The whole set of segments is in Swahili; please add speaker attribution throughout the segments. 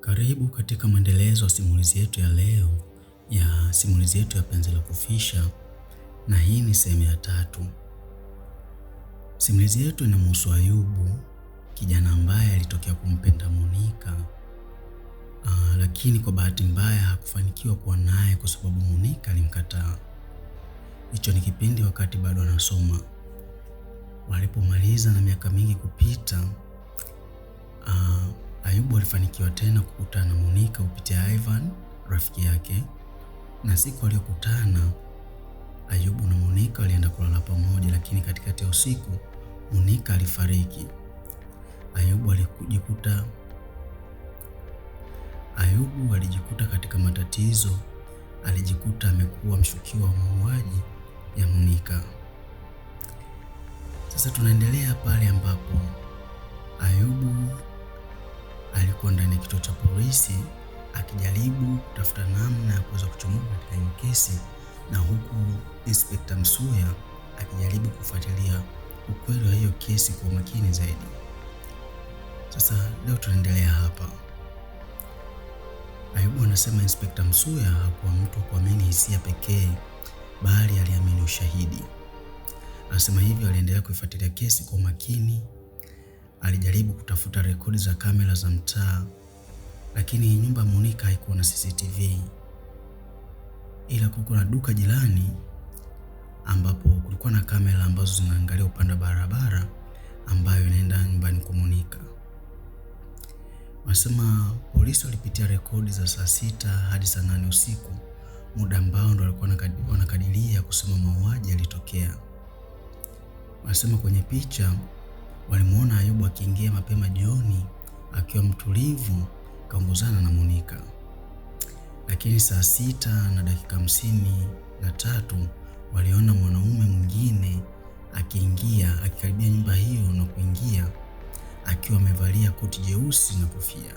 Speaker 1: Karibu katika mwendelezo wa simulizi yetu ya leo ya simulizi yetu ya Penzi la Kufisha, na hii ni sehemu ya 3. Simulizi yetu inamhusu Ayubu, kijana ambaye alitokea kumpenda Monica, lakini kwa bahati mbaya hakufanikiwa kuwa naye kwa sababu Monica alimkataa. Hicho ni kipindi wakati bado anasoma. Walipomaliza na miaka mingi kupita, Ayubu alifanikiwa tena kukutana na Monica kupitia Ivan, rafiki yake, na siku aliyokutana Ayubu na Monica walienda kulala pamoja, lakini katikati ya usiku Monica alifariki. Ayubu alijikuta katika matatizo. Alijikuta amekuwa mshukiwa wa mauaji ya Monica. Sasa tunaendelea pale ambapo Ayubu alikuwa ndani ya kituo cha polisi akijaribu kutafuta namna ya kuweza kuchomoka katika hiyo kesi, na huku Inspector Msuya akijaribu kufuatilia ukweli wa hiyo kesi kwa makini zaidi. Sasa leo tunaendelea hapa. Ayubu anasema Inspector Msuya hakuwa mtu kuamini hisia pekee, bali aliamini ushahidi. Anasema hivyo aliendelea kuifuatilia kesi kwa makini. Alijaribu kutafuta rekodi za kamera za mtaa, lakini nyumba ya Monica haikuwa na CCTV. Ila kulikuwa na duka jirani ambapo kulikuwa na kamera ambazo zinaangalia upande wa barabara ambayo inaenda nyumbani kwa Monica. Wanasema polisi walipitia rekodi za saa 6 hadi saa 8 usiku, muda ambao ndo walikuwa wanakadiria kusema mauaji yalitokea. Wanasema kwenye picha walimuona Ayubu akiingia mapema jioni akiwa mtulivu kaongozana na Monica. Lakini saa 6 na dakika 53 waliona mwanaume mwingine akikaribia nyumba hiyo na kuingia akiwa amevalia koti jeusi na kofia.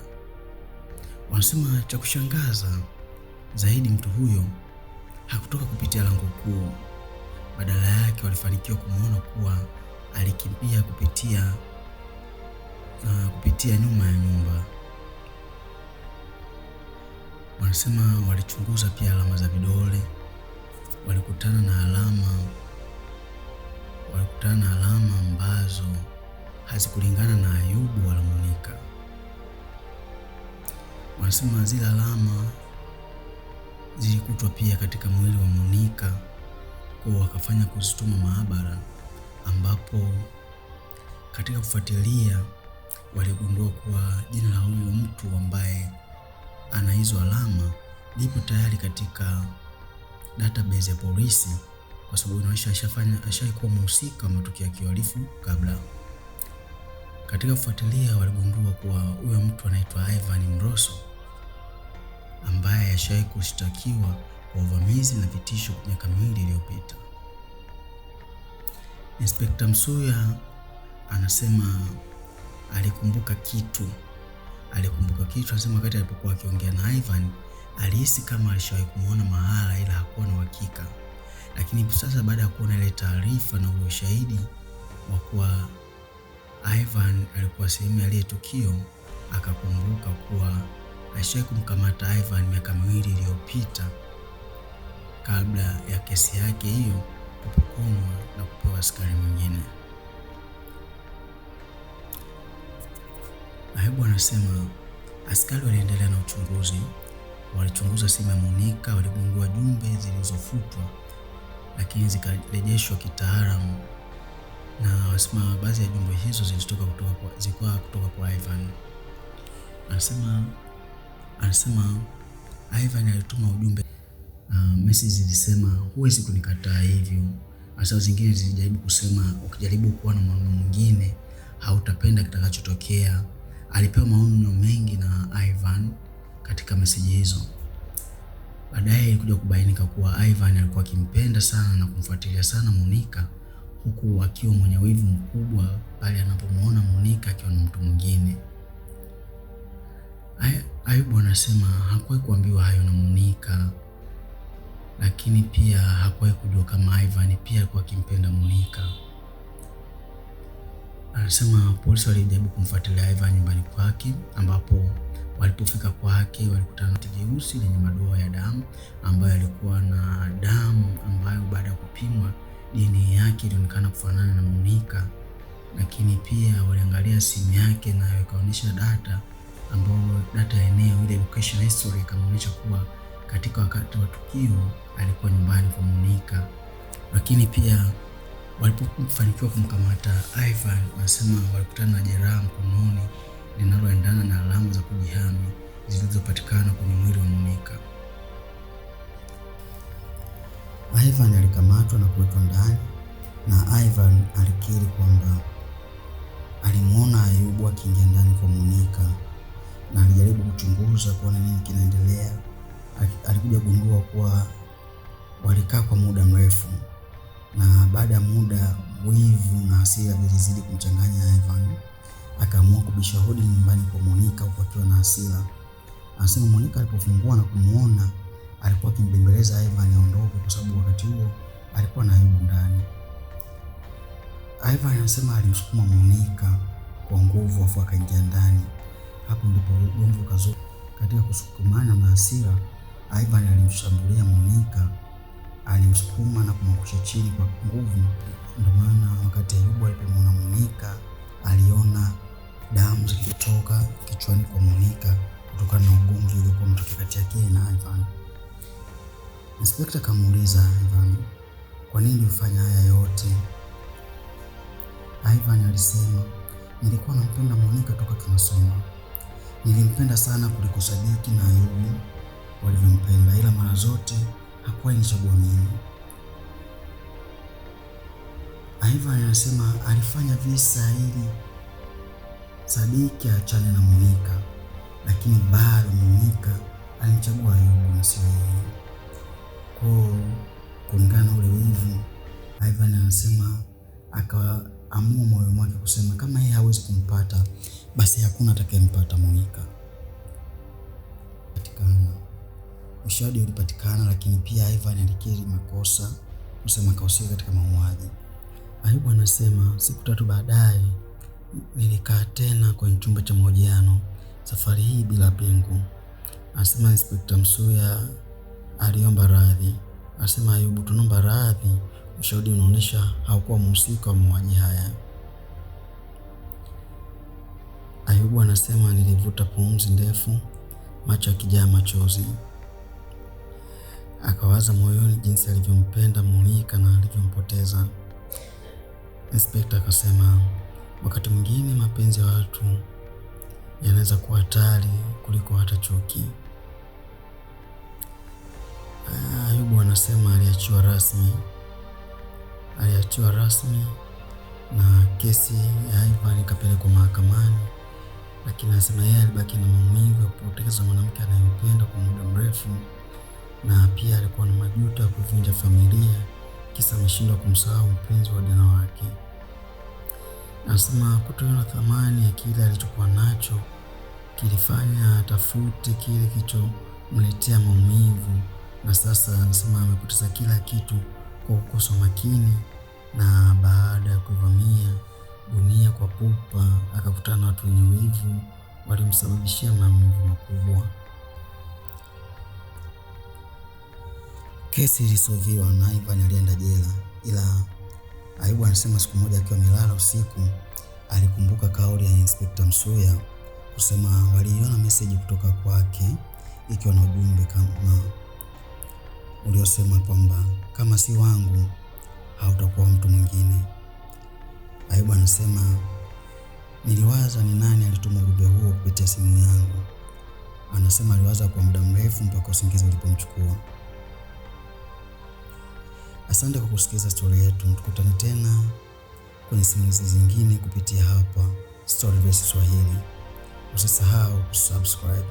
Speaker 1: Wanasema cha kushangaza zaidi, mtu huyo hakutoka kupitia lango kuu. Badala yake walifanikiwa kumuona kuwa alikimbia kupitia nyuma ya nyumba. Wanasema walichunguza pia alama za vidole. Walikutana na alama ambazo hazikulingana na Ayubu wala Monica. Wanasema zile alama zilikutwa pia katika mwili wa Monica, kwa wakafanya kuzituma maabara, ambapo katika kufuatilia waligundua kuwa jina la huyo mtu ambaye ana hizo alama lipo tayari katika database ya polisi, kwa sababu inaonyesha ashaikuwa mhusika wa matukio ya kihalifu kabla. Katika kufuatilia waligundua kuwa huyo mtu anaitwa Ivan Mroso, ambaye ashawahi kushtakiwa kwa uvamizi na vitisho miaka miwili iliyopita. Inspector Msuya anasema alikumbuka kitu. Anasema wakati alipokuwa akiongea na Ivan alihisi kama alishawahi kumuona mahala, ila hakuwa na uhakika. Lakini sasa baada ya kuona ile taarifa na ule ushahidi wa kuwa Ivan alikuwa sehemu ya ile tukio, akakumbuka kuwa alishawahi kumkamata Ivan miaka miwili iliyopita kabla ya kesi yake hiyo kupokonywa na kupewa askari mwingine. Ayubu anasema askari waliendelea na uchunguzi. Walichunguza simu ya Monica, waligundua jumbe zilizofutwa lakini zikarejeshwa kitaalamu, na wanasema baadhi ya jumbe hizo zilitoka kutoka kwa Ivan. Anasema Ivan alituma ujumbe, message zilisema huwezi kunikataa hivyo. Hasa zingine zilijaribu kusema ukijaribu kuwa na mwanaume mwingine hautapenda kitakachotokea. Alipewa maonyo mengi na Ivan katika message hizo. Baadaye ilikuja kubainika kuwa Ivan alikuwa akimpenda sana na kumfuatilia sana Monica, huku akiwa mwenye wivu mkubwa pale anapomuona Monica akiwa na mtu mwingine. Ayubu anasema hakuwahi kuambiwa hayo na Monica, lakini pia hakuwahi kujua kama Ivan pia alikuwa akimpenda Monica. Anasema polisi walijaribu kumfuatilia Ivan nyumbani kwake, ambapo walipofika kwake walikutana na jeusi lenye madoa ya damu ambayo alikuwa na damu ambayo baada ya kupimwa DNA yake ilionekana kufanana na Monica, lakini pia waliangalia simu yake na ikaonyesha data ya eneo ile location history ikaonyesha kuwa katika wakati wa tukio alikuwa nyumbani kwa Monica. Lakini pia walipofanikiwa kumkamata Ivan, wanasema walikutana na jeraha mkononi linaloendana na alama za kujihami zilizopatikana kwenye mwili wa Monica. Ivan alikamatwa na kuwekwa ndani, na Ivan alikiri kwamba alimuona Ayubu akiingia ndani kwa Monica na alijaribu kuchunguza kuona nini kinaendelea. Alikuja kugundua kuwa walikaa kwa muda mrefu, na baada ya muda wivu na hasira vilizidi kumchanganya Ivan. Akaamua kubisha hodi nyumbani kwa Monica huku akiwa na hasira. Anasema Monica alipofungua na kumuona alikuwa akimbembeleza Ivan aondoke kwa sababu wakati huo alikuwa na Ayubu ndani. Ivan anasema alimsukuma Monica kwa nguvu afu akaingia ndani. Hapo ndipo ugomvi ukazuka. Katika kusukumana na hasira, Ivan alimshambulia Monica, alimsukuma na kumwangusha chini kwa nguvu. Ndio maana wakati Ayubu alipomwona Monica aliona damu zikitoka kichwani kwa Monica kutokana na ugomvi uliokuwa umetokea kati yake na Ivan. Inspekta kamuuliza Ivan, kwa nini ulifanya haya yote? Ivan alisema, nilikuwa nampenda Monica toka tunasoma. Nilimpenda sana kuliko Sadiki na Ayubu walivyompenda, ila mara zote hakuwa nichagua mimi. Ivan anasema alifanya visa ili Sadiki aachane na Monica, lakini bado Monica alimchagua Ayubu na sio yeye. Kulingana na ule wivu, Ivan anasema akaamua moyo wake kusema kama yeye hawezi kumpata basi hakuna atakayempata Monica. Ushahidi ulipatikana, lakini pia Ivan alikiri makosa kusema kahusika katika mauaji. Ayubu anasema siku 3 baadaye nilikaa tena kwenye chumba cha mahojiano, safari hii bila pingu. Anasema Inspekta Msuya aliomba radhi. Anasema Ayubu, tunaomba radhi, ushahidi unaonyesha haukuwa mhusika wa mauaji haya. Ayubu anasema nilivuta pumzi ndefu, macho yakijaa machozi. Akawaza moyoni jinsi alivyompenda Monica na alivyompoteza. Inspekta akasema wakati mwingine mapenzi ya watu yanaweza kuwa hatari kuliko hata chuki. Ayubu anasema aliachiwa rasmi na kesi ya Ivan ikapelekwa mahakamani, lakini anasema yeye alibaki na maumivu ya kupoteza mwanamke anayempenda kwa muda mrefu, na pia alikuwa na majuto ya kuvunja familia kisa ameshindwa kumsahau mpenzi wa jana wake. Anasema kutoona thamani ya kile alichokuwa nacho kilifanya atafute kile kilichomletea maumivu, na sasa anasema amepoteza kila kitu kwa kukosa makini, na baada ya kuvamia dunia kwa pupa akakutana na watu wenye wivu walimsababishia maumivu makubwa. Kesi ilisolviwa na Ivan alienda jela, ila Ayubu anasema siku moja akiwa amelala usiku alikumbuka kauli ya Inspekta Msuya kusema waliiona message kutoka kwake ikiwa na ujumbe kama uliosema kwamba kama si wangu hautakuwa mtu mwingine. Ayubu anasema niliwaza ni nani alituma ujumbe huo kupitia simu yangu. Anasema aliwaza kwa muda mrefu mpaka usingizi ulipomchukua. Asante kwa kusikiliza story yetu. Tukutane tena kwenye simulizi zingine kupitia hapa Storyverse Swahili. Usisahau kusubscribe.